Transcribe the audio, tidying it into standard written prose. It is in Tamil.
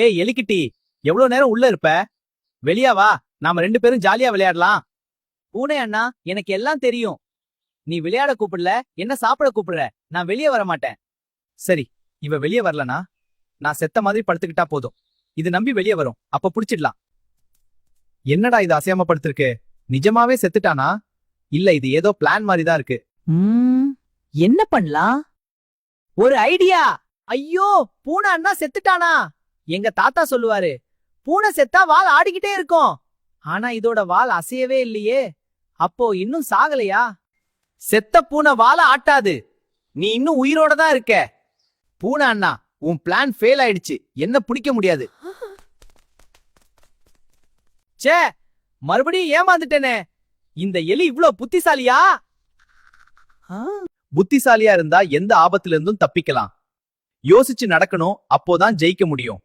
ஏய் எலிக்கிட்டி, எவ்வளவு நேரம் உள்ள இருப்ப? வெளியா வா, நாம 2 பேரும் ஜாலியா விளையாடலாம். பூனை அண்ணா, எனக்கு எல்லாம் தெரியும். நீ விளையாட கூப்பிடல, என்ன சாப்பிட கூப்பிடுற. நான் வெளியே வர மாட்டேன். சரி, இவ வெளியே வரலனா நான் செத்த மாதிரி படுத்துக்கிட்டா போதும். இது நம்பி வெளியே வரும், அப்ப புடிச்சிடலாம். என்னடா இது அசையாம படுத்திருக்கு? நிஜமாவே செத்துட்டானா? இல்ல, இது ஏதோ பிளான் மாதிரி தான் இருக்கு. என்ன பண்ணலாம்? ஒரு ஐடியா! ஐயோ, பூனை அண்ணா செத்துட்டானா? எங்க தாத்தா சொல்லுவாரு, பூனை செத்தா வால் ஆடிக்கிட்டே இருக்கும். ஆனா இதோட வால் அசையவே இல்லையே. அப்போ இன்னும் சாகலையா? செத்த பூனை வால ஆட்டாது. நீ இன்னும் உயிரோட தான் இருக்க. பூனை அண்ணா, உன் பிளான் ஃபெயில் ஆயிடுச்சு. என்ன பிடிக்க முடியாது. ச்சே, மறுபடியும் ஏமாந்துட்டேனே. இந்த எலி இவ்ளோ புத்திசாலியா? புத்திசாலியா இருந்தா எந்த ஆபத்துல இருந்தும் தப்பிக்கலாம். யோசிச்சு நடக்கணும், அப்போதான் ஜெயிக்க முடியும்.